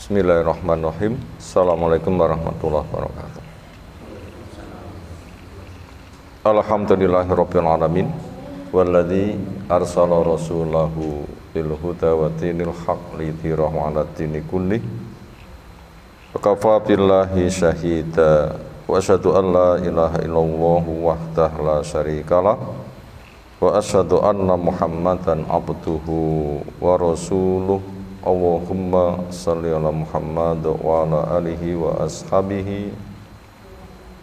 Bismillahirrahmanirrahim. Assalamualaikum warahmatullahi wabarakatuh. Alhamdulillahirabbil alamin walladzi arsala rasulahu bil huda wa dinil haqq lidhirahu 'ala dini kullih. Wa kafa billahi syahida wa asyhadu an la ilaha illallah wahdahu la syarikalah wa asyhadu anna Muhammadan abduhu wa rasuluh. Allahumma salli ala Muhammad wa ala alihi wa ashabihi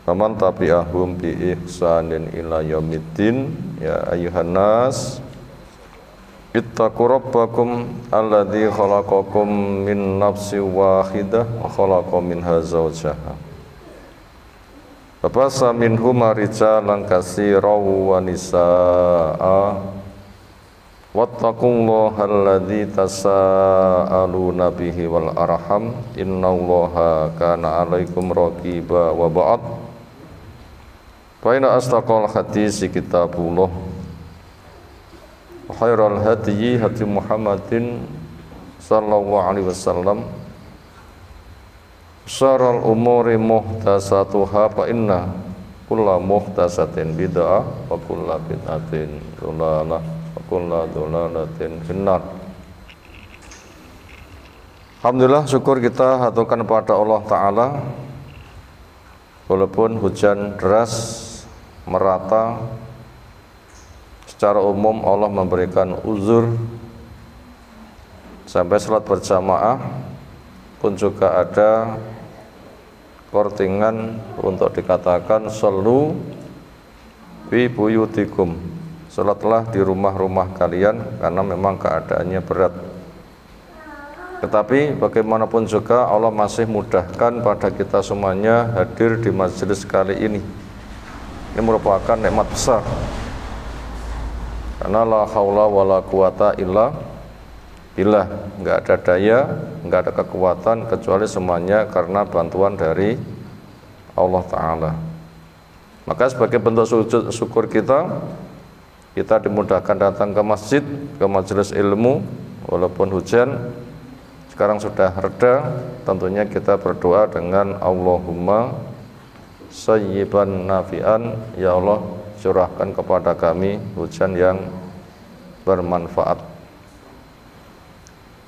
wa man tabi'ahum bi ihsanin ila yaumiddin. Ya ayyuhan nas ittaqu rabbakum alladzi khalaqakum min nafsin wahidah wa khalaqa minha zawjaha wa bassa minhuma rijalan katsiran wa nisaa'a wattaqullaha alladzi tasaaluna bihi wal arham innallaha kana 'alaikum raqiba wa ba'd. Fa inna astaqal hadisi kitabullah wa khairal hadyi hadi Muhammadin sallallahu alaihi wasallam syarrul umuri muhdatsatuha fa inna kulla muhdatsatin bid'ah wa kulla bid'atin dhalalah kullu dhalalatin finnar. Alhamdulillah, syukur kita haturkan kepada Allah Ta'ala. Walaupun hujan deras merata, secara umum Allah memberikan uzur sampai salat berjamaah pun juga ada kortingan untuk dikatakan sallu fi buyutikum, salatlah di rumah-rumah kalian karena memang keadaannya berat. Tetapi bagaimanapun juga Allah masih mudahkan pada kita semuanya hadir di majelis kali ini. Ini merupakan nikmat besar. Karena la haula wala quwata illa billah, enggak ada daya, enggak ada kekuatan kecuali semuanya karena bantuan dari Allah Ta'ala. Maka sebagai bentuk sujud syukur kita dimudahkan datang ke masjid, ke majelis ilmu, walaupun hujan. Sekarang sudah reda, tentunya kita berdoa dengan Allahumma sayyiban nafi'an, ya Allah curahkan kepada kami hujan yang bermanfaat.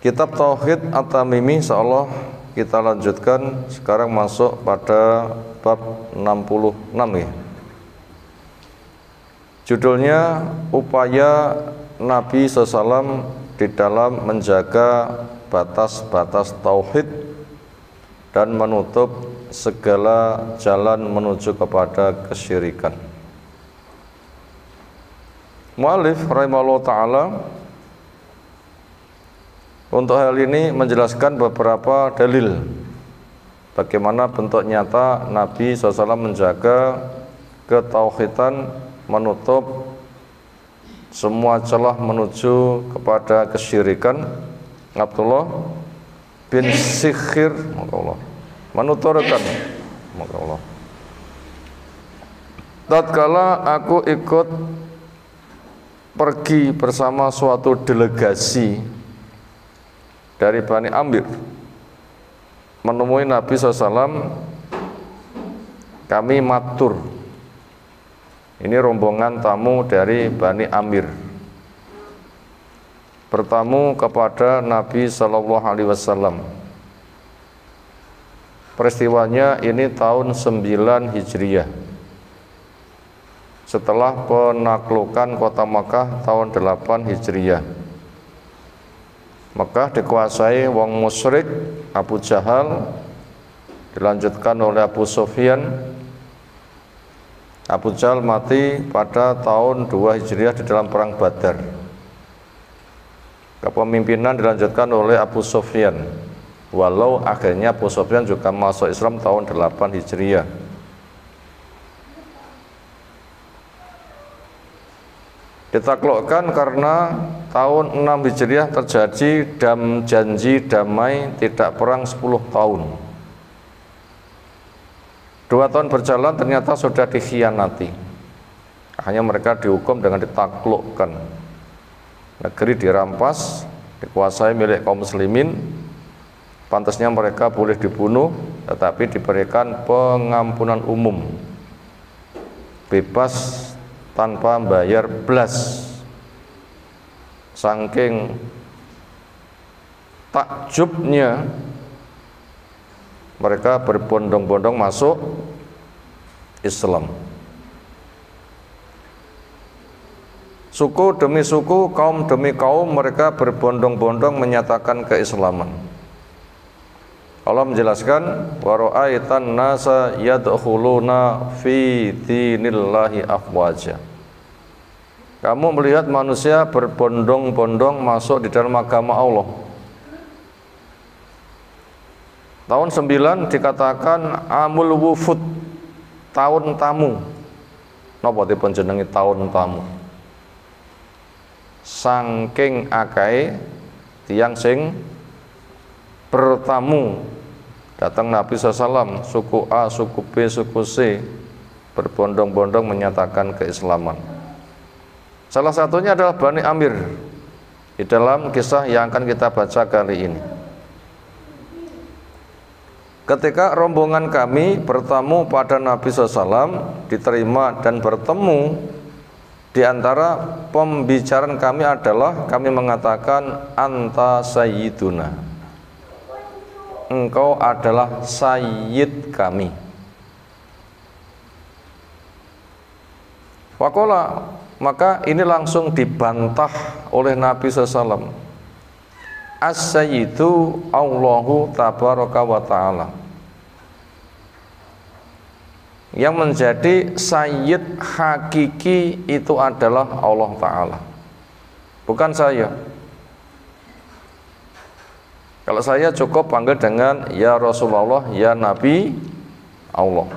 Kitab Tauhid At-Tamimi insyaallah kita lanjutkan, sekarang masuk pada bab 66 ya. Judulnya upaya Nabi SAW di dalam menjaga batas-batas tauhid dan menutup segala jalan menuju kepada kesyirikan. Mu'allif rahimahullah ta'ala untuk hal ini menjelaskan beberapa dalil bagaimana bentuk nyata Nabi SAW menjaga ketauhidan, menutup semua celah menuju kepada kesyirikan. Abdullah bin Sikhir menuturkan, tatkala aku ikut pergi bersama suatu delegasi dari Bani Amir menemui Nabi SAW, kami matur. Ini rombongan tamu dari Bani Amir bertamu kepada Nabi Sallallahu Alaihi Wasallam. Peristiwanya ini tahun 9 Hijriah, setelah penaklukan kota Makkah tahun 8 Hijriah. Makkah dikuasai wong musyrik Abu Jahal, dilanjutkan oleh Abu Sufyan. Abu Jahal mati pada tahun 2 Hijriah di dalam perang Badar. Kepemimpinan dilanjutkan oleh Abu Sufyan, walau akhirnya Abu Sufyan juga masuk Islam tahun 8 Hijriah. Ditaklukkan karena tahun 6 Hijriah terjadi janji damai tidak perang 10 tahun. 2 tahun berjalan ternyata sudah dikhianati. Akhirnya mereka dihukum dengan ditaklukkan. Negeri dirampas, dikuasai milik kaum muslimin. pantasnya mereka boleh dibunuh, tetapi diberikan pengampunan umum, bebas tanpa bayar blas. Saking takjubnya mereka berbondong-bondong masuk Islam. Suku demi suku, kaum demi kaum, mereka berbondong-bondong menyatakan keislaman. Allah menjelaskan, wa ra'aitan nasa yadkhuluna fi dinillahi afwaja. Kamu melihat manusia berbondong-bondong masuk di dalam agama Allah. Tahun 9 dikatakan amul wufud, tahun tamu. Napa dipun jenengi tahun tamu? Saking akeh tiyang sing bertamu datang Nabi SAW, suku A, suku B, suku C berbondong-bondong menyatakan keislaman. Salah satunya adalah Bani Amir di dalam kisah yang akan kita baca kali ini. Ketika rombongan kami bertamu pada Nabi SAW, diterima dan bertemu, di antara pembicaraan kami adalah kami mengatakan anta sayyiduna, engkau adalah sayyid kami. Wakola, maka ini langsung dibantah oleh Nabi SAW. As-sayyidu Allahu tabaraka wa ta'ala. Yang menjadi sayyid hakiki itu adalah Allah Ta'ala, bukan saya. Kalau saya cukup panggil dengan ya Rasulullah, ya Nabi Allah.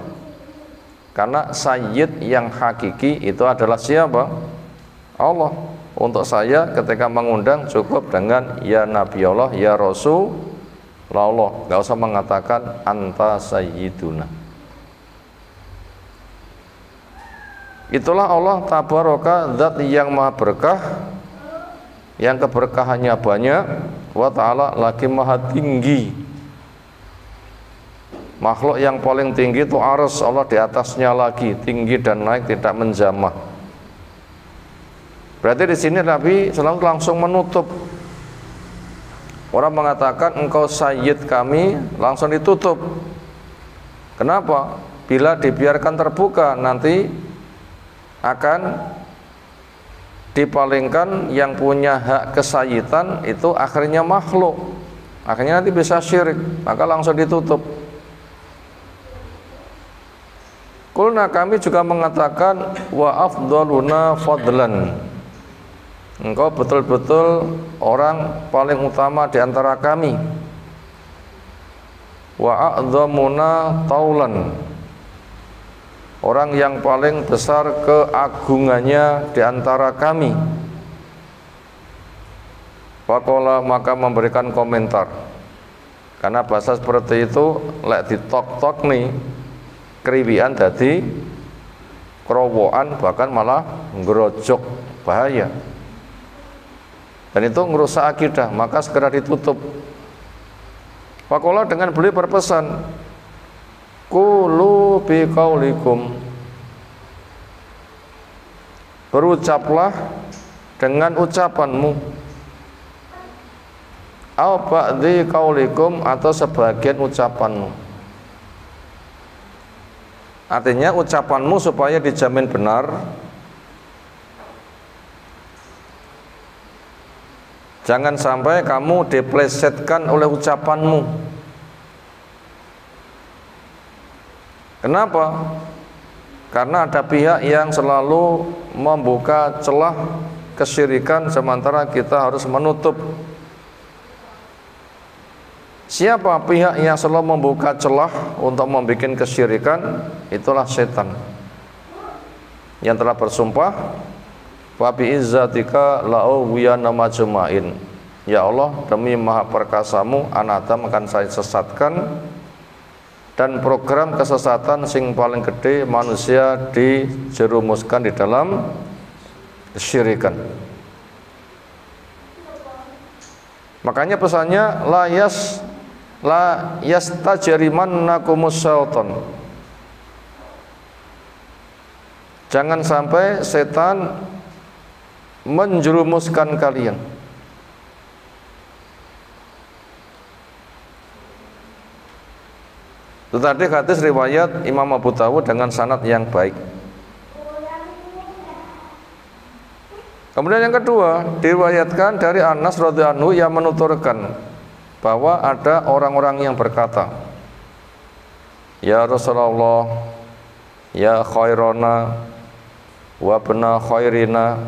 Karena sayyid yang hakiki itu adalah siapa? Allah. Untuk saya ketika mengundang cukup dengan ya Nabi Allah, ya Rasulullah. Gak usah mengatakan anta sayyiduna. Itulah Allah tabaraka, zat yang maha berkah, yang keberkahannya banyak, wa ta'ala lagi maha tinggi. Makhluk yang paling tinggi itu arsy Allah, di atasnya lagi tinggi dan naik, tidak menjamah. Berarti di sini Nabi SAW langsung menutup. Orang mengatakan engkau sayyid kami, langsung ditutup. Kenapa? Bila dibiarkan terbuka nanti akan dipalingkan yang punya hak kesayyidan itu akhirnya makhluk, akhirnya nanti bisa syirik, maka langsung ditutup. Kulna, kami juga mengatakan wa afdaluna fadlan, engkau betul-betul orang paling utama di antara kami. Wa a'dzamuna taulan, orang yang paling besar keagungannya di antara kami. Faqala, maka memberikan komentar. Karena bahasa seperti itu lek ditok-tok nih kriwian dadi krowokan, bahkan malah ngrojok, bahaya. Dan itu ngerusak akidah, maka segera ditutup. Faqala, dengan beliau berpesan, qulu biqaulikum, berucaplah dengan ucapanmu, au ba'dhi qaulikum, atau sebagian ucapanmu. Artinya ucapanmu supaya dijamin benar, jangan sampai kamu diplesetkan oleh ucapanmu. Kenapa? Karena ada pihak yang selalu membuka celah kesyirikan, sementara kita harus menutup. Siapa pihak yang selalu membuka celah untuk membuat kesyirikan? Itulah setan yang telah bersumpah, wa bi izzatika la'uwiyana majma'in, ya Allah, demi maha perkasamu anatam akan saya sesatkan, dan program kesesatan sing paling gede manusia dijerumuskan di dalam kesyirikan. Makanya pesannya layas la yastajrimannakumus syaitan. Jangan sampai setan menjerumuskan kalian. Itu tadi hadis riwayat Imam Abu Dawud dengan sanad yang baik. Kemudian yang kedua, diriwayatkan dari Anas radhiyallahu anhu yang menuturkan bahwa ada orang-orang yang berkata, ya Rasulullah, ya khairana wa bena khairina,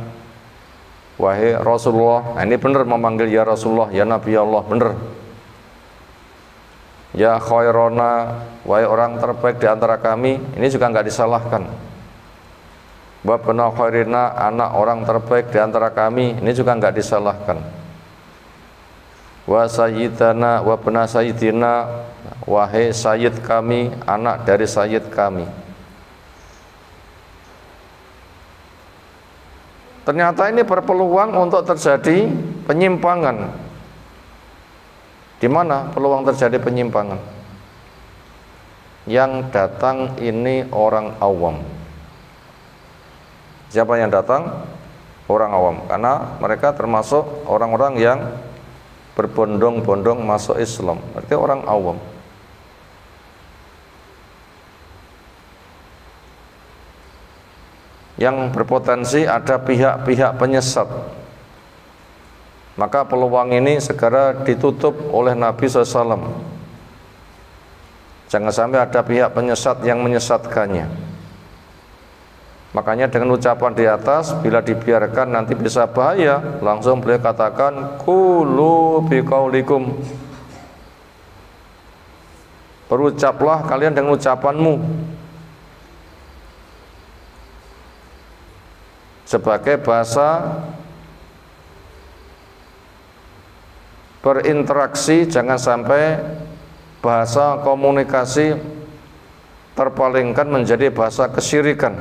wahai Rasulullah. Nah, ini benar memanggil ya Rasulullah, ya Nabi Allah, benar. Ya khairana, wahai orang terbaik di antara kami, ini juga enggak disalahkan. Wa bena khairina, anak orang terbaik di antara kami, ini juga enggak disalahkan. Wa sayyidana wa bena sayyidina, wahai sayyid kami, anak dari sayyid kami. Ternyata ini berpeluang untuk terjadi penyimpangan. Di mana peluang terjadi penyimpangan? Yang datang ini orang awam. Siapa yang datang? Orang awam. Karena mereka termasuk orang-orang yang berbondong-bondong masuk Islam. Berarti orang awam. Yang berpotensi ada pihak-pihak penyesat. Maka peluang ini segera ditutup oleh Nabi SAW. Jangan sampai ada pihak penyesat yang menyesatkannya. Makanya dengan ucapan di atas, bila dibiarkan nanti bisa bahaya, langsung beliau katakan qulu biqaulikum, berucaplah kalian dengan ucapanmu. Sebagai bahasa berinteraksi, jangan sampai bahasa komunikasi terpalingkan menjadi bahasa kesyirikan.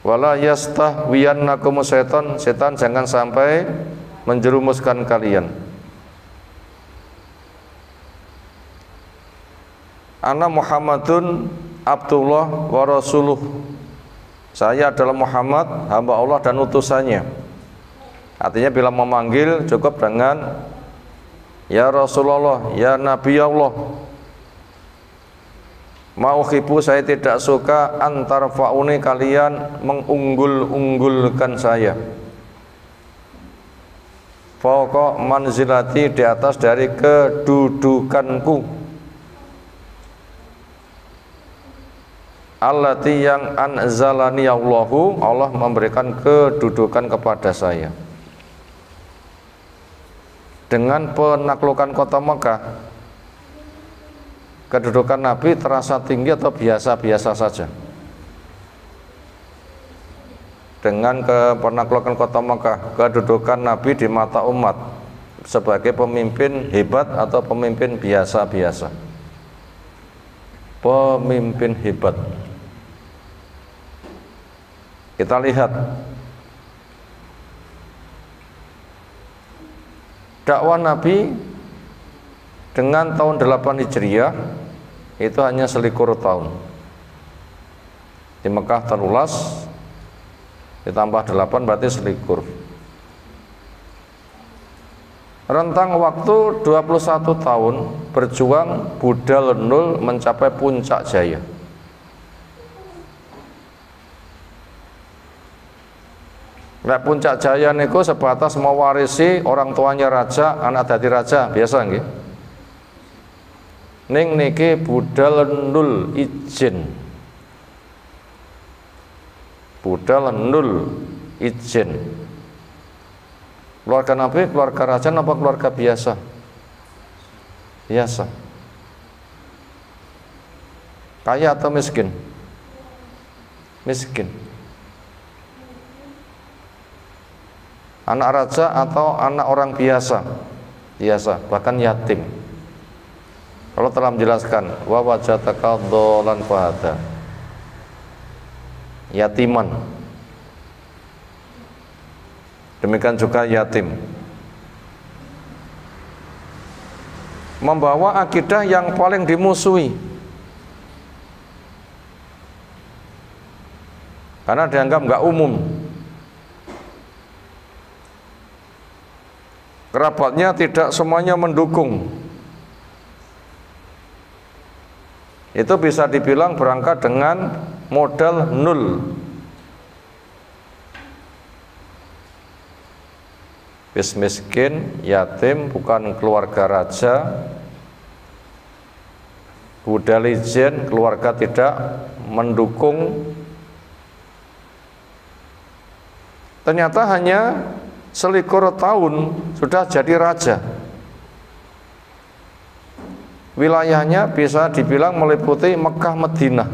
Wala yastahwiyannakum setan, setan jangan sampai menjerumuskan kalian. Ana Muhammadun Abdullah wa Rasuluh. Saya adalah Muhammad, hamba Allah dan utusannya. Artinya bila memanggil cukup dengan ya Rasulullah, ya Nabi Allah. Mauhibu, saya tidak suka antar fauni, kalian mengunggul-unggulkan saya. Fauqa manzilati, di atas dari kedudukanku. Allati, yang anzalani Allahu, Allah memberikan kedudukan kepada saya. Dengan penaklukan kota Mekah, kedudukan Nabi terasa tinggi atau biasa-biasa saja? Dengan penaklukan kota Mekah, kedudukan Nabi di mata umat sebagai pemimpin hebat atau pemimpin biasa-biasa? Pemimpin hebat. Kita lihat dakwah Nabi dengan tahun 8 Hijriah itu hanya selikur tahun. Di Mekah terlulas, ditambah 8 berarti selikur. Rentang waktu 21 tahun berjuang budal nul mencapai puncak jaya. Nah, puncak jaya niku sebatas mewarisi orang tuanya raja, anak dadi raja, biasa nggih. Ning niki budal nul izin. Budal nul izin. Keluarga Nabi, keluarga raja apa keluarga biasa? Biasa. Kaya atau miskin? Miskin. Anak raja atau anak orang biasa? Biasa, bahkan yatim. Allah telah menjelaskan wa wajadaka dhallan fahada, yatiman. Demikian juga yatim. membawa akidah yang paling dimusuhi, karena dianggap nggak umum. Kerabatnya tidak semuanya mendukung. Itu bisa dibilang berangkat dengan modal nol. Miskin, yatim, bukan keluarga raja, budal ijen, keluarga tidak mendukung. Ternyata hanya selikur tahun sudah jadi raja. Wilayahnya bisa dibilang meliputi Mekah, Madinah.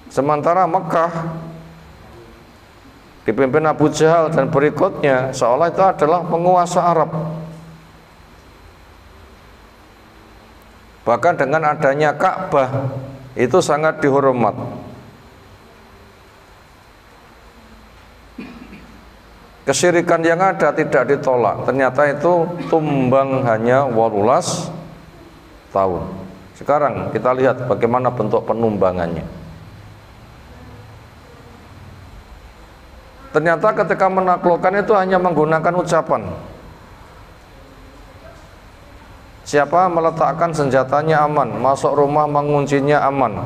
Sementara Mekah dipimpin Abu Jahal dan berikutnya seolah itu adalah penguasa Arab. Bahkan dengan adanya Ka'bah itu sangat dihormat. Kesyirikan yang ada tidak ditolak. Ternyata itu tumbang hanya 18 tahun. Sekarang kita lihat bagaimana bentuk penumbangannya. Ternyata ketika menaklukkan itu hanya menggunakan ucapan. Siapa meletakkan senjatanya aman, masuk rumah menguncinya aman,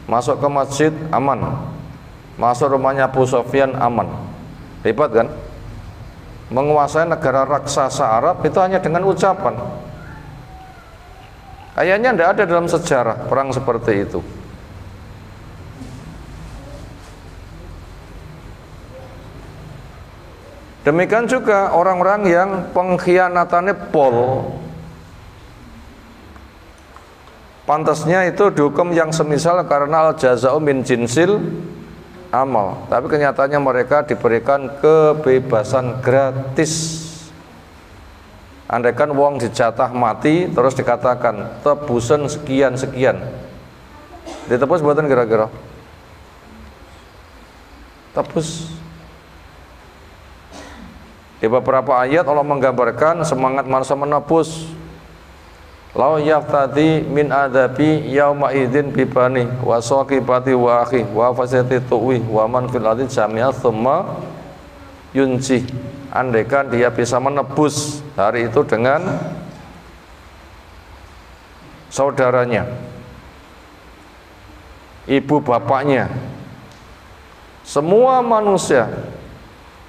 masuk ke masjid aman, masuk rumahnya Abu Sufyan aman. Hebat kan? Menguasai negara raksasa Arab itu hanya dengan ucapan. Kayaknya tidak ada dalam sejarah perang seperti itu. Demikian juga orang-orang yang pengkhianatannya pol, pantasnya itu dihukum yang semisal karena al-jaza'u min jinsil amal. Tapi kenyataannya mereka diberikan kebebasan gratis. Andaikan wong dijatah mati terus dikatakan tebusan sekian-sekian, ditebus buatan kira-kira tebus. Di beberapa ayat Allah menggambarkan semangat manusia menebus. Lau yaftadi min adabi yauma idzin bibani wa saqibati wa akhi wa fasati tuwi wa man fil ardi jami'a tsumma yunji. Andaikan dia bisa menebus hari itu dengan saudaranya, ibu bapaknya, semua manusia.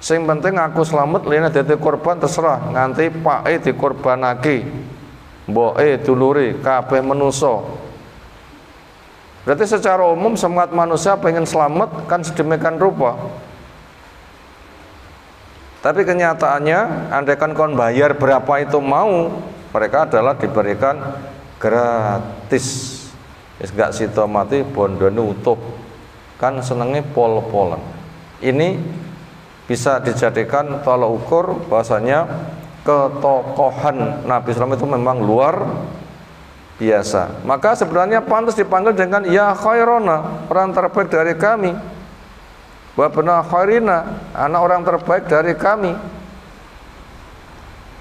Sing penting aku selamat, lene dadi korban terserah, nganti pake dikorbanake, mboke dulure kabeh manusa. Berarti secara umum semangat manusia pengen selamat kan sedemikian rupa. Tapi kenyataannya andaikan kon bayar berapa itu mau, mereka adalah diberikan gratis. Wis gak sida mati bondone utuh. Kan senenge pol-polan. Ini bisa dijadikan tolak ukur bahwasanya ketokohan Nabi SAW itu memang luar biasa. Maka sebenarnya pantas dipanggil dengan ya khairona, orang terbaik dari kami, wa bana khairina, anak orang terbaik dari kami,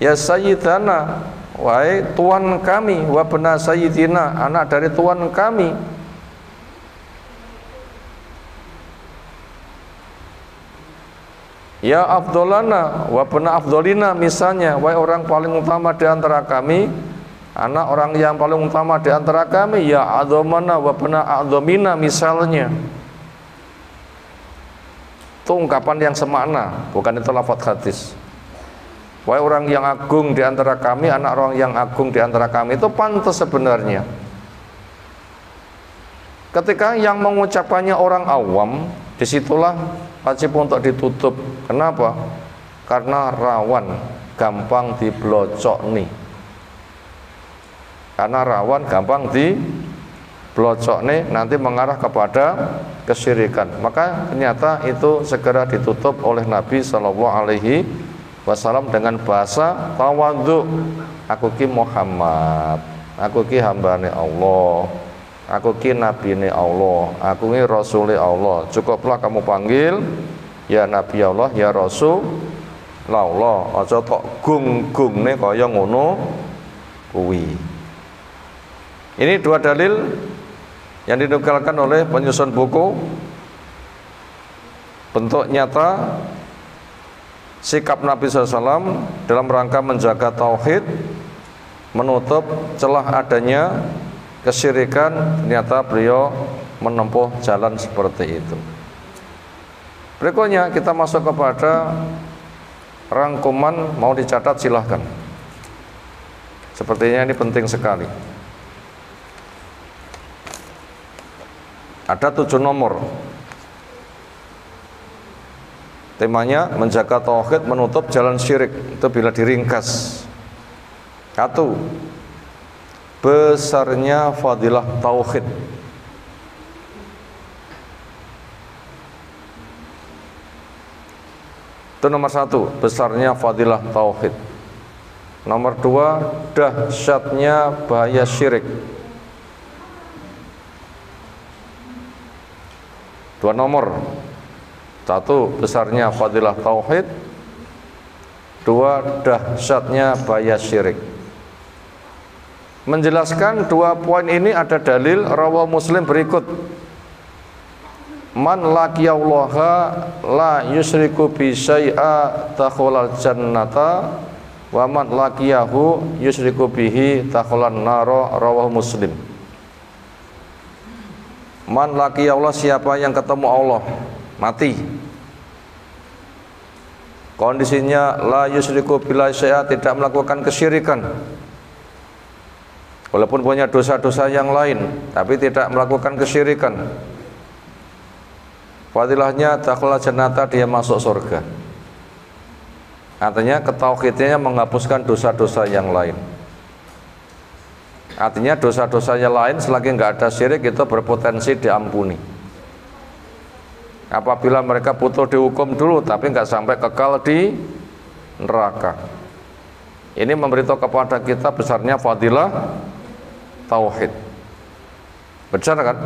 ya sayyidana, wahai tuan kami, wa bana sayyidina, anak dari tuan kami. Ya afdolana wa bana afdolina, misalnya wahai orang paling utama di antara kami, anak orang yang paling utama di antara kami. Ya adzomana wa bana adzomina, misalnya. Itu ungkapan yang semakna, bukan itu lafadz hadis. Wahai orang yang agung di antara kami, anak orang yang agung di antara kami, itu pantas sebenarnya. Ketika yang mengucapkannya orang awam, disitulah wajib untuk ditutup. Kenapa? Karena rawan, gampang diblocok nih. Karena rawan, gampang diblocok nih, nanti mengarah kepada kesyirikan. Maka ternyata itu segera ditutup oleh Nabi SAW dengan bahasa tawadhu. Aku ki Muhammad, aku ki hambane Allah, aku ki nabine Allah, aku ki rasule Allah. Cukuplah kamu panggil ya Nabi Allah, ya Rasul La Allah, aja tok gung-gungne kaya ngono kuwi. Ini dua dalil yang dinukulkan oleh penyusun buku, bentuk nyata sikap Nabi SAW dalam rangka menjaga tauhid, menutup celah adanya kesyirikan. Ternyata beliau menempuh jalan seperti itu. Berikutnya kita masuk kepada rangkuman, mau dicatat silahkan. Sepertinya ini penting sekali. Ada 7 nomor. Temanya menjaga tauhid, menutup jalan syirik. Itu bila diringkas. 1. Besarnya fadilah tauhid. Itu nomor 1, besarnya fadilah tauhid. Nomor 2, dahsyatnya bahaya syirik. 2 nomor. 1, besarnya fadilah tauhid. 2, dahsyatnya bahaya syirik. Menjelaskan 2 poin ini ada dalil rawi Muslim berikut. Man laqiyallaha la yusyriku bi syai'a dakhalal jannata wa man laqiyahu yusyriku bihi dakhalan nara, rawahu Muslim. Man laqiyallah, siapa yang ketemu Allah mati, kondisinya la yusyriku billahi syai'a, tidak melakukan kesyirikan, walaupun punya dosa-dosa yang lain tapi tidak melakukan kesyirikan, fadilahnya dakhala jannata, dia masuk surga. Artinya ketauhidnya menghapuskan dosa-dosa yang lain. Artinya dosa-dosa yang lain selagi nggak ada syirik itu berpotensi diampuni. Apabila mereka butuh dihukum dulu tapi nggak sampai kekal di neraka. Ini memberitahu kepada kita besarnya fadilah tauhid. Benar kan?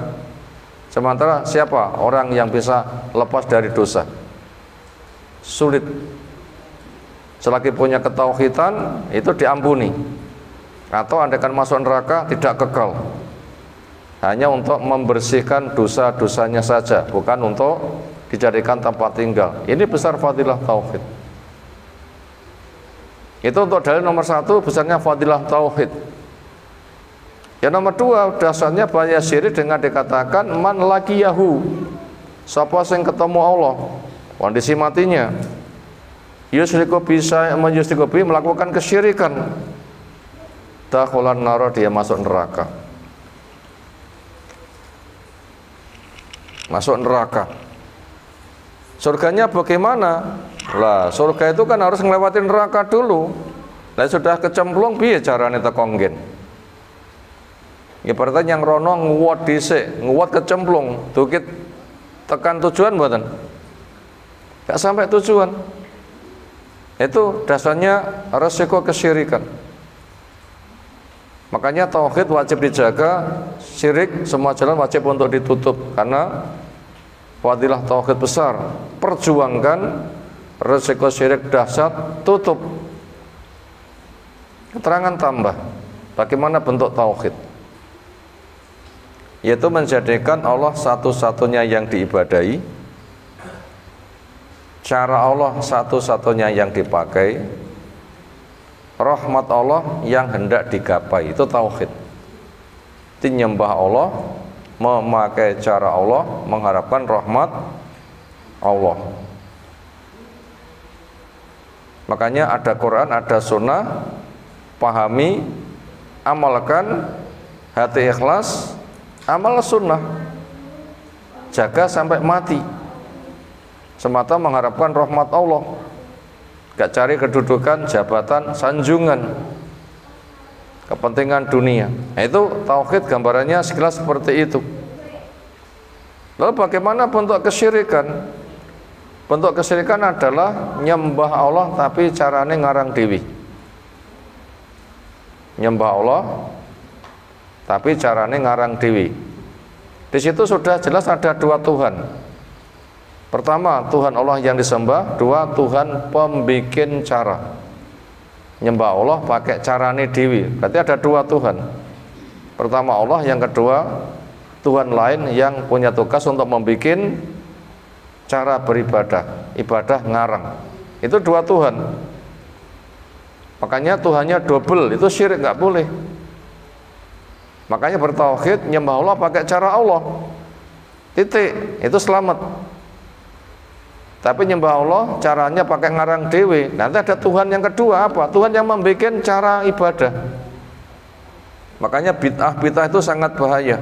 Sementara siapa orang yang bisa lepas dari dosa? Sulit. Selagi punya ketauhidan itu diampuni. Atau andaikan masuk neraka tidak kekal. Hanya untuk membersihkan dosa-dosanya saja, bukan untuk dijadikan tempat tinggal. Ini besar fadilah tauhid. Itu untuk dalil nomor 1, besarnya fadilah tauhid. Yang nomor 2, dasarnya bahaya syirik dengan dikatakan man laqiyahu, siapa yang ketemu Allah, kondisi matinya, yusyriku bisa menyusyriku bi, melakukan kesyirikan, dakhalan nara, dia masuk neraka. Masuk neraka. Surganya bagaimana? Lah, surga itu kan harus melewati neraka dulu. Lah sudah kecemplung piye carane tekonggen? Ibaratnya yang rono nguwat dhisik, nguwat kecemplung, dukit tekan tujuan mboten? Gak sampai tujuan. Itu dasarnya resiko kesyirikan. Makanya tauhid wajib dijaga, syirik semua jalan wajib untuk ditutup, karena fadilah tauhid besar. Perjuangkan, resiko syirik dahsyat, tutup. Keterangan tambah, bagaimana bentuk tauhid? Yaitu menjadikan Allah satu-satunya yang diibadahi, cara Allah satu-satunya yang dipakai, rahmat Allah yang hendak digapai. Itu tauhid. Itu nyembah Allah, memakai cara Allah, mengharapkan rahmat Allah. Makanya ada Quran, ada sunnah, pahami, amalkan, hati ikhlas, amal sunnah, jaga sampai mati, semata mengharapkan rahmat Allah, gak cari kedudukan, jabatan, sanjungan, kepentingan dunia. Nah, itu tauhid gambarannya sekilas seperti itu. Lalu bagaimana bentuk kesyirikan? Bentuk kesyirikan adalah nyembah Allah tapi carane ngarang dewi. Nyembah Allah tapi carane ngarang dewi. Di situ sudah jelas ada 2 Tuhan. Pertama, Tuhan Allah yang disembah. Dua, Tuhan pembikin cara. Nyembah Allah pakai carane dewi. Berarti ada dua Tuhan. Pertama Allah, yang kedua Tuhan lain yang punya tugas untuk membikin cara beribadah, ibadah ngarang. Itu dua Tuhan. Makanya Tuhannya double, itu syirik, nggak boleh. Makanya bertauhid, nyembah Allah pakai cara Allah. Titik, itu selamat. Tapi nyembah Allah caranya pakai ngarang dewe. Nanti ada Tuhan yang kedua apa? Tuhan yang membikin cara ibadah. Makanya bid'ah itu sangat bahaya.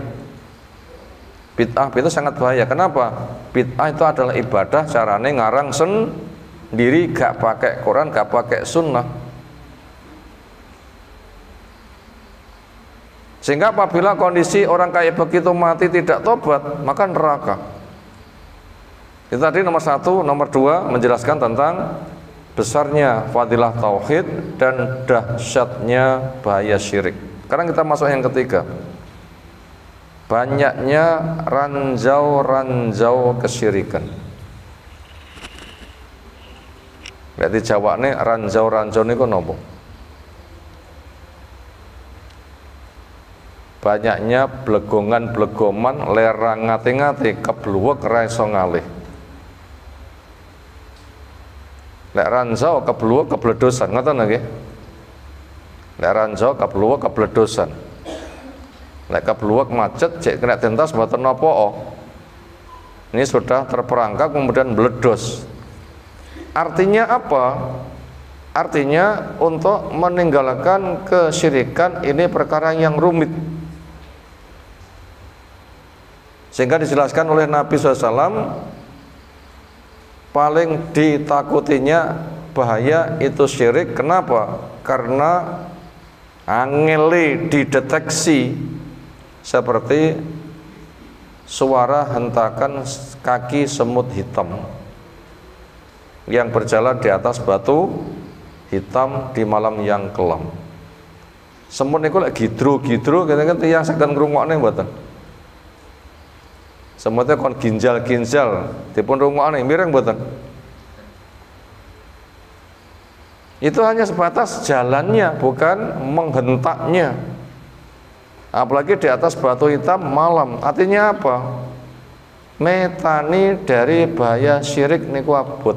Bid'ah itu sangat bahaya. Kenapa? Bid'ah itu adalah ibadah caranya ngarang sendiri, gak pakai Quran, gak pakai sunnah. Sehingga apabila kondisi orang kayak begitu mati tidak tobat, maka neraka. Itu tadi nomor satu. Nomor dua, menjelaskan tentang besarnya fadilah tauhid dan dahsyatnya bahaya syirik. Sekarang kita masuk yang ketiga. Banyaknya ranjau-ranjau kesyirikan. Berarti jawabannya ranjau-ranjau ini kok nopo? Banyaknya blegongan-blegoman, lerang ngati-ngati, kebluwek ra iso ngalih. Lek ranjau kebluwek kebledosan, ngoten nggih. Lek ranjau kebluwek kebledosan. Lek kebluwek macet cek kena tentas mboten napa. Ini sudah terperangkap kemudian meledos. Artinya apa? Artinya untuk meninggalkan kesyirikan ini perkara yang rumit. Sehingga dijelaskan oleh Nabi SAW, paling ditakutinya bahaya itu syirik. Kenapa? Karena angeli dideteksi seperti suara hentakan kaki semut hitam yang berjalan di atas batu hitam di malam yang kelam. Semut niku lek gidro-gidro kene-kene tiyang saged ngrungokne mboten. Semutnya kon ginjal-ginjal dipun rungokne mireng mboten. Itu hanya sebatas jalannya, bukan menghentaknya. Apalagi di atas batu hitam malam. Artinya apa? Metani dari bahaya syirik niku abot.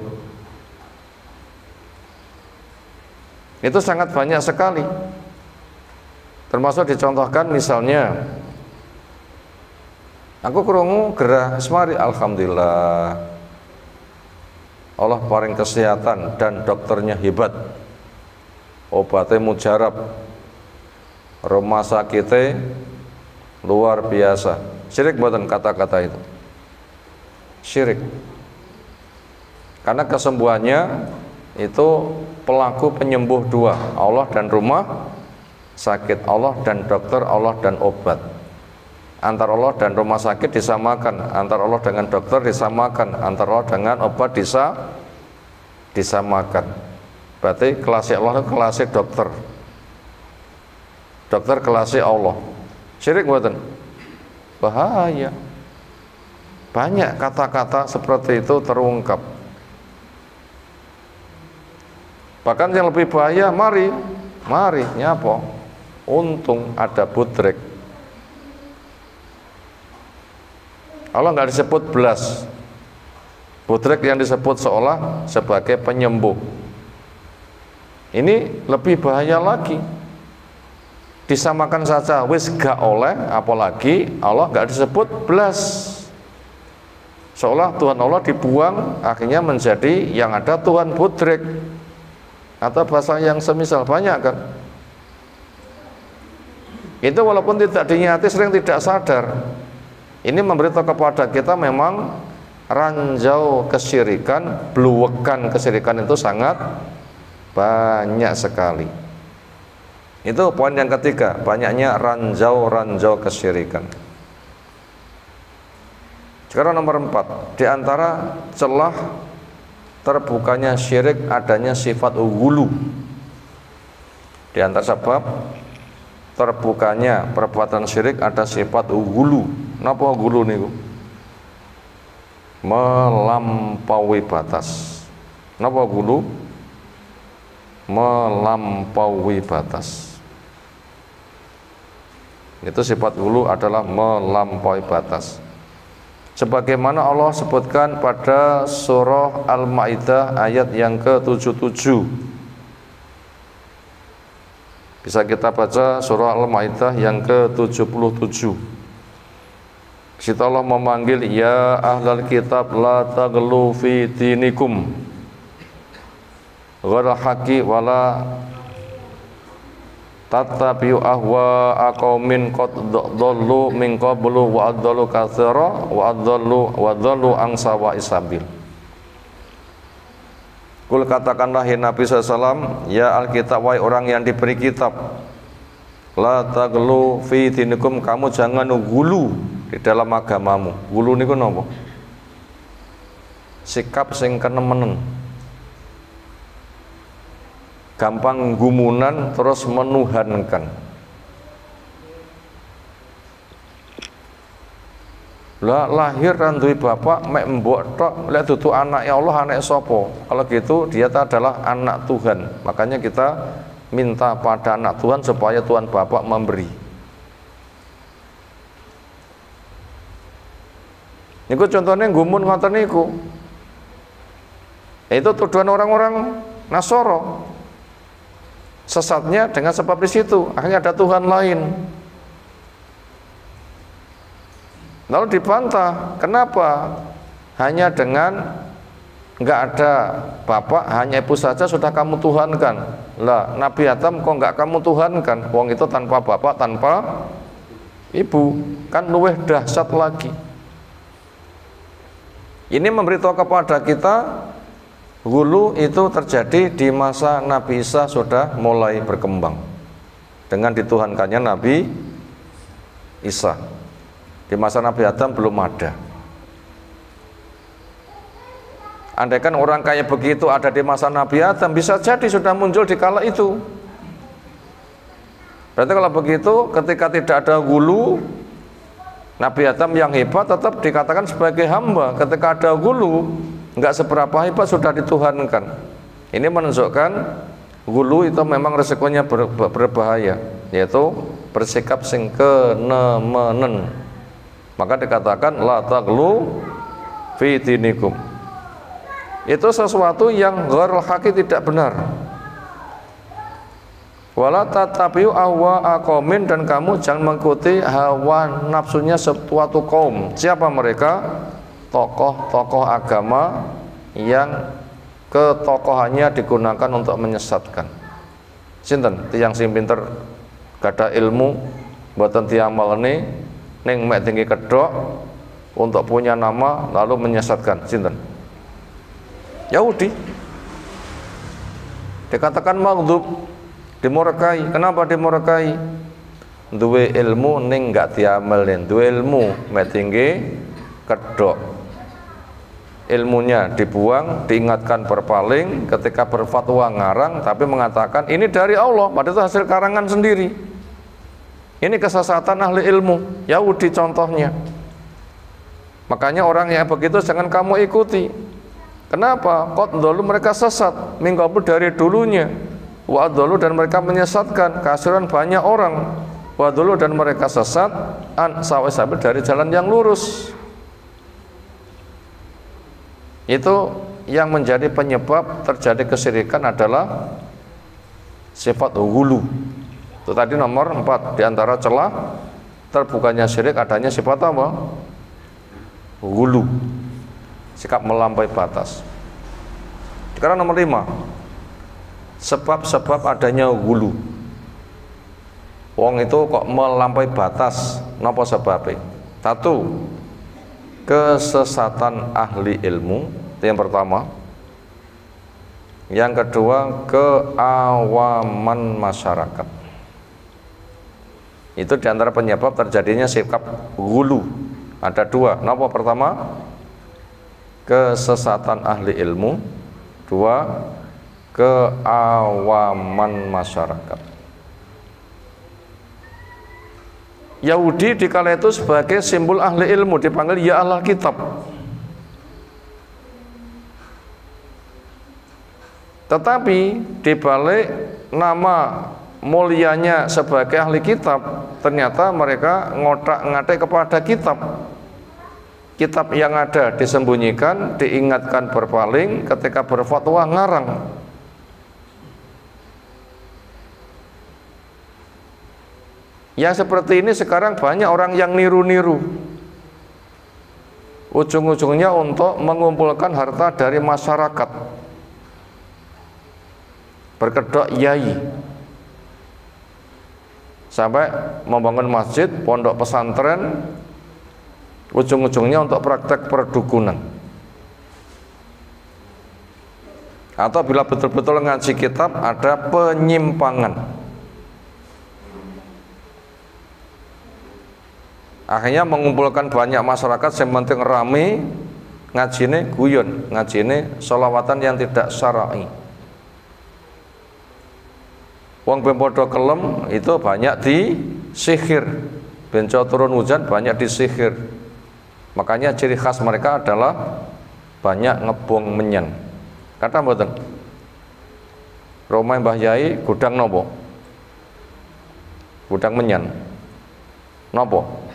Itu sangat banyak sekali. Termasuk dicontohkan misalnya, aku krungu gerah semari, alhamdulillah Allah paring kesehatan dan dokternya hebat, obatnya mujarab, rumah sakitnya luar biasa. Syirik buatan kata-kata itu, syirik. Karena kesembuhannya itu pelaku penyembuh dua, Allah dan rumah sakit, Allah dan dokter, Allah dan obat. Antara Allah dan rumah sakit disamakan, antara Allah dengan dokter disamakan, antara Allah dengan obat disamakan. Berarti kelasnya Allah itu kelasnya dokter, dokter kelasnya Allah. Syirik buatan bahaya. Banyak kata-kata seperti itu terungkap. Bahkan yang lebih bahaya, mari nyapa, untung ada budrek. Allah nggak disebut belas, budrek yang disebut seolah sebagai penyembuh. Ini lebih bahaya lagi. Disamakan saja, wis gak oleh, apalagi Allah nggak disebut belas. Seolah Tuhan Allah dibuang, akhirnya menjadi yang ada Tuhan budrek. Atau bahasa yang semisal banyak kan. Itu walaupun tidak dinyati sering tidak sadar. Ini memberitahu kepada kita memang ranjau kesyirikan, bluwekan kesyirikan itu sangat banyak sekali. Itu poin yang ketiga, banyaknya ranjau-ranjau kesyirikan. Sekarang nomor 4, di antara celah terbukanya syirik adanya sifat ghulu. Di antara sebab terbukanya perbuatan syirik ada sifat ghulu. Napa ghulu niku? melampaui batas. Napa gulu? Melampaui batas. Itu sifat gulu adalah melampaui batas. Sebagaimana Allah sebutkan pada surah Al-Maidah ayat yang ke-77. Bisa kita baca surah Al-Maidah yang ke-77. Situ Allah memanggil, ya ahlal kitab la taghlu fi dinikum ghairal haqqi wala tattabi'u ahwa'a qaumin qad dhallu min qablu wa adallu katsira wa adallu an sawa'is sabil. Kul katakanlah ya Nabi SAW, ya Alkitab, wahai orang yang diberi kitab, la taghlu fi dinikum, kamu jangan gulu di dalam agamamu. Gulu niku napa? Sikap sing kenemenen, gampang gumunan terus menuhankan. Lah lahir kan duwe bapak mek mbok tok, lek dudu anak ya Allah anak sapa? Kalau gitu dia adalah anak Tuhan. Makanya kita minta pada anak Tuhan supaya Tuhan Bapak memberi. Niku contohnya gumun ngoten niku. Itu tuduhan orang-orang Nasoro. Sesatnya dengan sebab di situ, akhirnya ada Tuhan lain. Lalu dibantah, kenapa? Hanya dengan enggak ada bapak, hanya ibu saja sudah kamu tuhankan. Lah, Nabi Adam kok enggak kamu tuhankan? Wong itu tanpa bapak, tanpa ibu, kan luweh dahsyat lagi. Ini memberitahu kepada kita, hulu itu terjadi di masa Nabi Isa sudah mulai berkembang dengan dituhankannya Nabi Isa. Di masa Nabi Adam belum ada. Andaikan orang kayak begitu ada di masa Nabi Adam, bisa jadi sudah muncul di kala itu. Berarti kalau begitu, ketika tidak ada hulu, Nabi Adam yang hebat tetap dikatakan sebagai hamba. Ketika ada hulu, nggak seberapa hebat sudah dituhankan. Ini menunjukkan hulu itu memang resikonya berbahaya, yaitu bersikap sing kenemenen. Maka dikatakan la taghlu fi dinikum. Itu sesuatu yang ghairul haqqi, tidak benar. Wala tattabi'u ahwa'a qaumin, dan kamu jangan mengikuti hawa nafsunya suatu kaum. Siapa mereka? Tokoh-tokoh agama yang ketokohannya digunakan untuk menyesatkan. Sinten tiyang sing pinter gadah ilmu mboten diamalne, ning mek tinggi kedok untuk punya nama lalu menyesatkan. Sinten? Yahudi. Dikatakan maghdub, dimurkai. Kenapa dimurkai? Duwe ilmu ning enggak diamalin. Duwe ilmu mek tinggi kedok, ilmunya dibuang, diingatkan berpaling, ketika berfatwa ngarang tapi mengatakan ini dari Allah, padahal itu hasil karangan sendiri. Ini kesesatan ahli ilmu, Yahudi contohnya. Makanya orang yang begitu jangan kamu ikuti. Kenapa? Qad dulu mereka sesat, minggu dari dulunya. Wa dulu, dan mereka menyesatkan, kasiran banyak orang. Wa dulu, dan mereka sesat an sawa'is sabil, dari jalan yang lurus. Itu yang menjadi penyebab terjadi kesyirikan adalah sifat hulu. Itu tadi nomor 4, di antara celah terbukanya syirik adanya sifat apa? Hulu, sikap melampaui batas. Sekarang nomor 5, sebab-sebab adanya hulu. Wong itu kok melampaui batas, napa sebabnya? 1, kesesatan ahli ilmu, itu yang pertama. Yang kedua, keawaman masyarakat. Itu diantara penyebab terjadinya sikap hulu. Ada 2. Napa pertama? Kesesatan ahli ilmu. 2, keawaman masyarakat. Yahudi dikala itu sebagai simbol ahli ilmu, dipanggil ya ahlal kitab. Tetapi dibalik nama mulianya sebagai ahli kitab, ternyata mereka ngotak-ngatik kepada kitab. Kitab yang ada disembunyikan, diingatkan berpaling, ketika berfatwa ngarang. Yang seperti ini sekarang banyak orang yang niru-niru. Ujung-ujungnya untuk mengumpulkan harta dari masyarakat. Berkedok yai. Sampai membangun masjid, pondok pesantren, ujung-ujungnya untuk praktek perdukunan. Atau bila betul-betul ngaji kitab ada penyimpangan. Akhirnya mengumpulkan banyak masyarakat, yang penting rame, ngajine guyon, ngajine sholawatan yang tidak syar'i. Wong bempodo kelem itu banyak disihir, benco turun hujan banyak disihir. Makanya ciri khas mereka adalah banyak ngebong menyan. Kata mboten, Romai Mbah Yai gudang nopo? Gudang menyan. Nopo?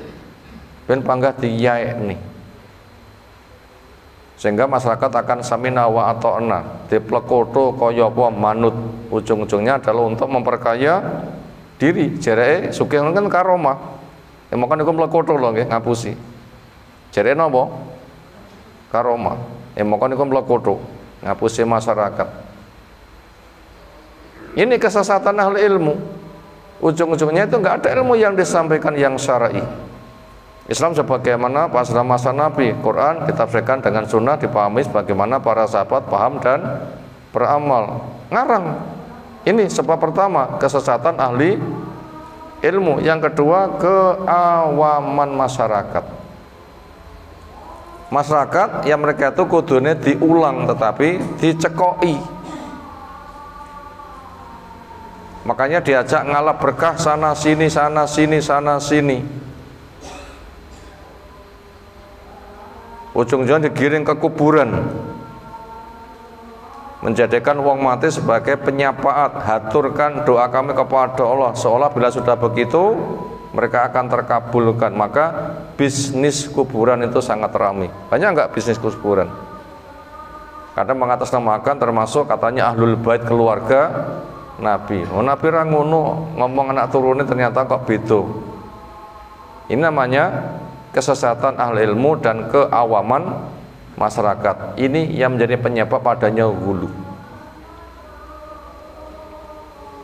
Ben panggah diyai nih, sehingga masyarakat akan samina wa ata'na, diplekoto kaya apa manut. Ujung-ujungnya adalah untuk memperkaya diri. Jereke sugih kan karomah. Maka niku mlekoto lho nggih, ngapusi. Jereke napa? Karomah. Maka niku mlekoto, ngapusi masyarakat. Ini kesesatan ahli ilmu. Ujung-ujungnya itu enggak ada ilmu yang disampaikan yang syar'i. Islam sebagaimana pas masa Nabi, Quran ditafsirkan dengan sunnah, dipahami sebagaimana para sahabat paham dan beramal. Ngarang. Ini sebab pertama, kesesatan ahli ilmu. Yang kedua, keawaman masyarakat. Masyarakat yang mereka itu kudune diulang tetapi dicekoi. Makanya diajak ngalap berkah sana sini, sana sini, sana sini. Ujung-ujungnya digiring ke kuburan, menjadikan wong mati sebagai penyapaat. Haturkan doa kami kepada Allah, seolah bila sudah begitu mereka akan terkabulkan. Maka bisnis kuburan itu sangat ramai. Banyak enggak bisnis kuburan? Kadang mengatasnamakan termasuk katanya ahlul bait, keluarga Nabi. Oh, Nabi ra ngono, ngomong anak turunnya ternyata kok beda. Ini namanya kesesatan ahli ilmu dan keawaman masyarakat. Ini yang menjadi penyebab adanya hulu.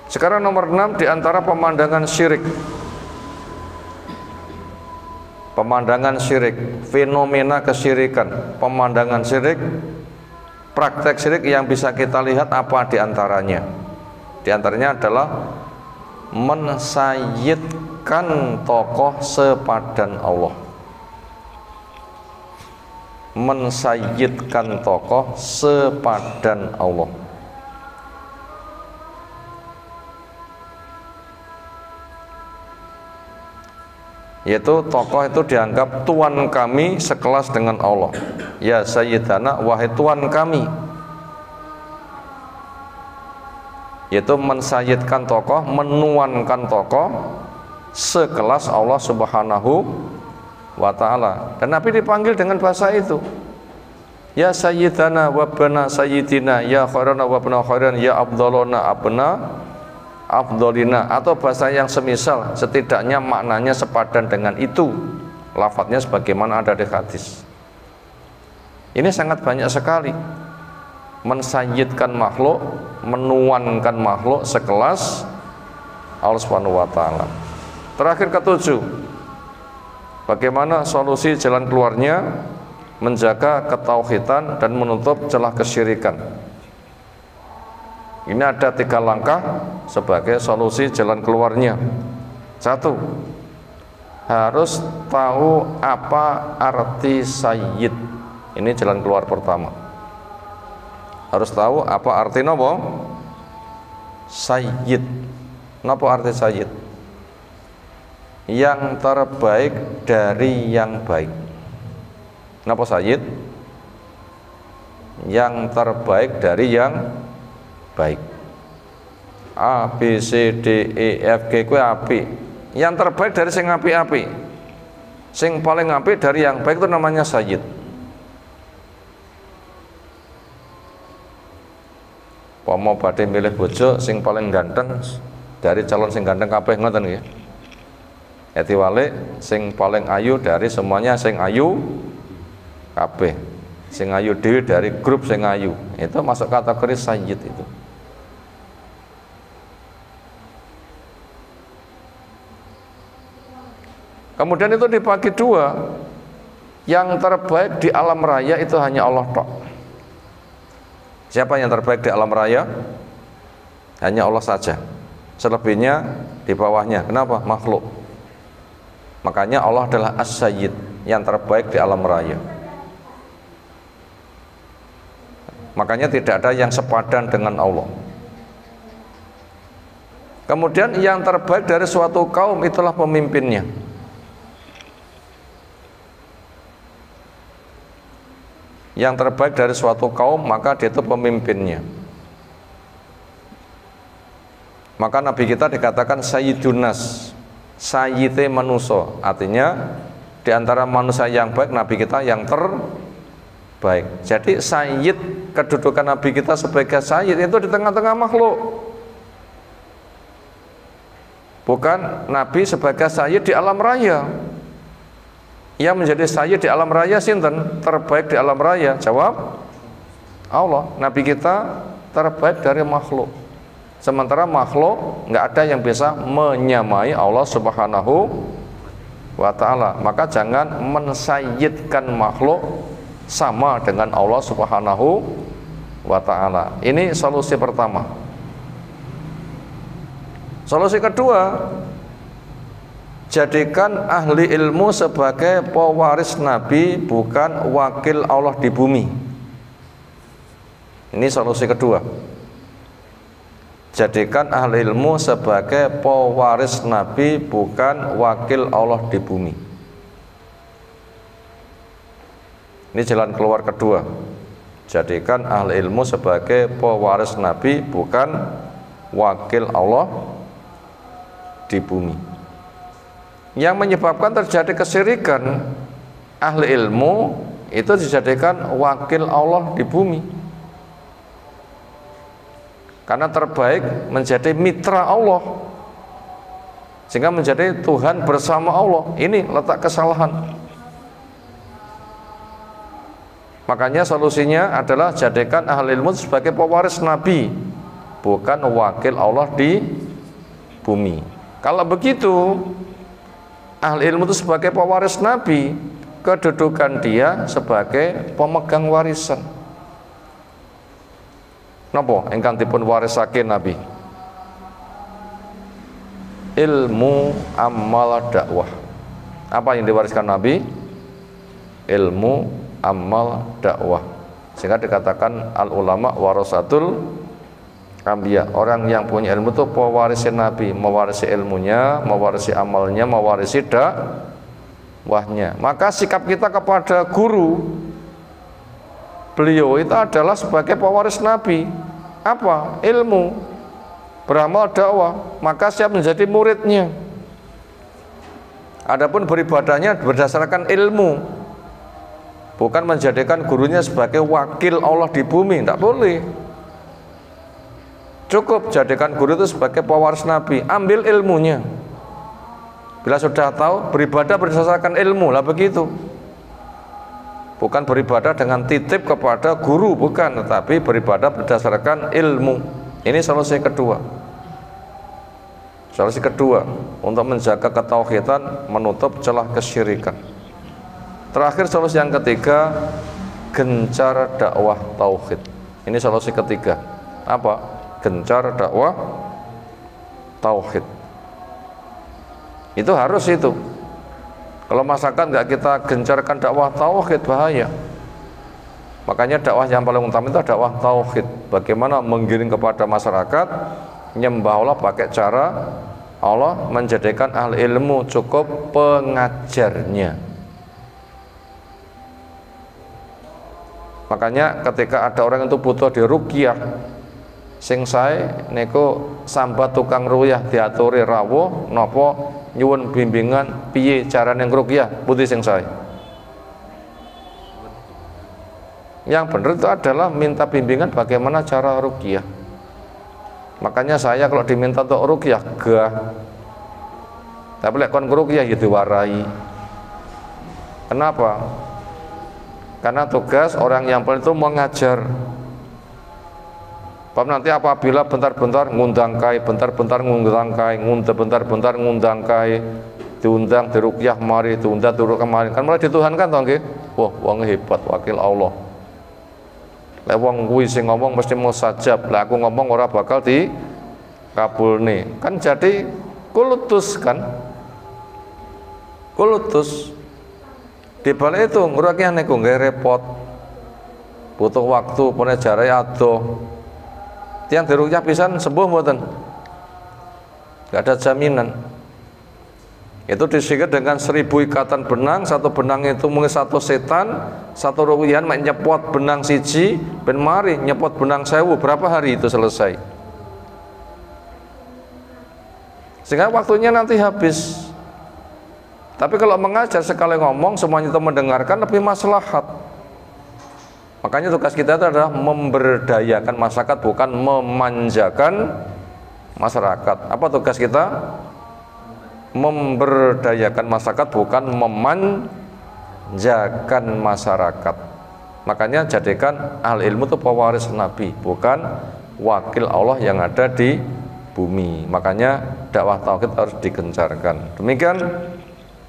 Sekarang nomor 6 di antara pemandangan syirik. Pemandangan syirik, fenomena kesyirikan, pemandangan syirik, praktek syirik yang bisa kita lihat apa di antaranya? Di antaranya adalah mensayyidkan tokoh sepadan Allah. Mensayyidkan tokoh sepadan Allah. Yaitu tokoh itu dianggap tuan kami sekelas dengan Allah. Ya sayyidana, wahai tuan kami. Yaitu mensayyidkan tokoh, menuankan tokoh sekelas Allah Subhanahu wa ta'ala. Dan Nabi dipanggil dengan bahasa itu. Ya sayyidana wa bana sayyidina, ya khairana wa bana khairan, ya abdolona abna afdolina, atau bahasa yang semisal, setidaknya maknanya sepadan dengan itu. Lafadznya sebagaimana ada di hadis. Ini sangat banyak sekali. Mensayyidkan makhluk, menuankan makhluk sekelas Allah Subhanahu wa ta'ala. Terakhir ketujuh, bagaimana solusi jalan keluarnya? Menjaga ketauhidan dan menutup celah kesyirikan. Ini ada 3 langkah sebagai solusi jalan keluarnya. 1, harus tahu apa arti sayyid. Ini jalan keluar pertama. Harus tahu apa arti nopo sayyid. Nopo arti sayyid? Yang terbaik dari yang baik. Napa sayyid? Yang terbaik dari yang baik. A, B, C, D, E, F, G kuwi apik. Yang terbaik dari sing apik-apik. Sing paling apik dari yang baik itu namanya sayyid. Pomo badhe milih bojo sing paling ganteng dari calon sing ganteng kabeh ngoten nggih. Eti walik sing paling ayu dari semuanya sing ayu kabeh. Sing ayu dhewe dari grup sing ayu. Itu masuk kategori sayyid itu. Kemudian itu dibagi dua. Yang terbaik di alam raya itu hanya Allah tok. Siapa yang terbaik di alam raya? Hanya Allah saja. Selebihnya di bawahnya. Kenapa? Makhluk. Makanya Allah adalah As-Sayyid, yang terbaik di alam raya. Makanya tidak ada yang sepadan dengan Allah. Kemudian yang terbaik dari suatu kaum itulah pemimpinnya. Yang terbaik dari suatu kaum maka dia itu pemimpinnya. Maka Nabi kita dikatakan Sayyidun Nas, Sayyide manusia. Artinya di antara manusia yang baik Nabi kita yang terbaik. Jadi Sayyid, kedudukan Nabi kita sebagai Sayyid itu di tengah-tengah makhluk. Bukan Nabi sebagai Sayyid di alam raya. Yang menjadi sayyid di alam raya sinten? Terbaik di alam raya. Jawab Allah. Nabi kita terbaik dari makhluk. Sementara makhluk nggak ada yang bisa menyamai Allah Subhanahu wa ta'ala. Maka jangan mensayyidkan makhluk sama dengan Allah Subhanahu wa ta'ala. Ini solusi pertama. Solusi kedua, jadikan ahli ilmu sebagai pewaris Nabi, bukan wakil Allah di bumi. Ini solusi kedua. Jadikan ahli ilmu sebagai pewaris Nabi, bukan wakil Allah di bumi. Ini jalan keluar kedua. Jadikan ahli ilmu sebagai pewaris Nabi, bukan wakil Allah di bumi. Yang menyebabkan terjadi kesyirikan, ahli ilmu itu dijadikan wakil Allah di bumi. Karena terbaik menjadi mitra Allah, sehingga menjadi Tuhan bersama Allah. Ini letak kesalahan. Makanya solusinya adalah jadikan ahli ilmu sebagai pewaris Nabi, bukan wakil Allah di bumi. Kalau begitu, ahli ilmu itu sebagai pewaris Nabi, kedudukan dia sebagai pemegang warisan. Napa ingkang dipun warisake Nabi? Ilmu, amal, dakwah. Apa yang diwariskan Nabi? Ilmu, amal, dakwah. Sehingga dikatakan al ulama warasatul anbiya. Orang yang punya ilmu itu pewarisi Nabi, mewarisi ilmunya, mewarisi amalnya, mewarisi dakwahnya. Maka sikap kita kepada guru, beliau itu adalah sebagai pewaris Nabi. Apa? Ilmu, beramal, dakwah. Maka siap menjadi muridnya. Adapun beribadahnya berdasarkan ilmu, bukan menjadikan gurunya sebagai wakil Allah di bumi. Tidak boleh. Cukup jadikan guru itu sebagai pewaris Nabi, ambil ilmunya. Bila sudah tahu, beribadah berdasarkan ilmu, lah begitu. Bukan beribadah dengan titip kepada guru, bukan, tetapi beribadah berdasarkan ilmu. Ini solusi kedua. Solusi kedua untuk menjaga ketauhidan, menutup celah kesyirikan. Terakhir solusi yang ketiga, gencar dakwah tauhid. Ini solusi ketiga. Apa? Gencar dakwah tauhid. Itu harus itu. Kalau masyarakat nggak kita gencarkan dakwah tauhid, bahaya. Makanya dakwah yang paling utama itu dakwah tauhid. Bagaimana menggiring kepada masyarakat nyembah Allah pakai cara Allah, menjadikan ahli ilmu cukup pengajarnya. Makanya ketika ada orang itu butuh diruqyah, Sing sae niku sambat tukang ruqyah diaturi rawuh napa nyuwun bimbingan piye carane ngruqyah, pundi sing sae? Yang benar itu adalah minta bimbingan bagaimana cara ruqyah. Makanya saya kalau diminta untuk ruqyah gah. Tapi lek kon ruqyah ya diwarai. Kenapa? Karena tugas orang yang paling itu mengajar. Bab nanti apabila bentar-bentar ngundang kai, bentar-bentar ngundang kai, bentar-bentar ngundang kai, diundang diruqyah mari, diundang diruqyah kemarin, kan malah dituhankan toh nggih. Wah, wong hebat wakil Allah. Lek wong kuwi sing ngomong mesti mustajab. Lah aku ngomong ora bakal dikabulne. Kan jadi kulutus kan. Kulutus. Di balik itu ngruqyah niku nggih repot. Butuh waktu, pune jare adoh. Tiang diruqyah pisan sembuh mboten? Gak ada jaminan. Itu disingkat dengan 1000 ikatan benang. Satu benang itu mungkin satu setan. Satu ruqyah mek nyepot benang siji ben mari nyepot benang 1000. Berapa hari itu selesai? Sehingga waktunya nanti habis. Tapi kalau mengajar sekali ngomong semuanya itu mendengarkan lebih maslahat. Makanya tugas kita itu adalah memberdayakan masyarakat, bukan memanjakan masyarakat. Apa tugas kita? Memberdayakan masyarakat, bukan memanjakan masyarakat. Makanya jadikan ahli ilmu itu pewaris Nabi, bukan wakil Allah yang ada di bumi. Makanya dakwah tauhid harus digencarkan. Demikian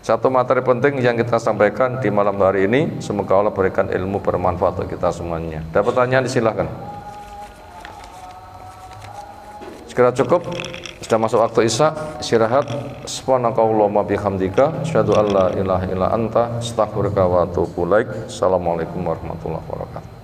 satu materi penting yang kita sampaikan di malam hari ini. Semoga Allah berikan ilmu bermanfaat untuk kita semuanya. Ada pertanyaan disilahkan. Sekira cukup, sudah masuk waktu isya, istirahat. Subhanakallahumma bihamdika, asyhadu an la ilaha illa anta, astaghfiruka wa atubu ilaik. Assalamualaikum warahmatullahi wabarakatuh.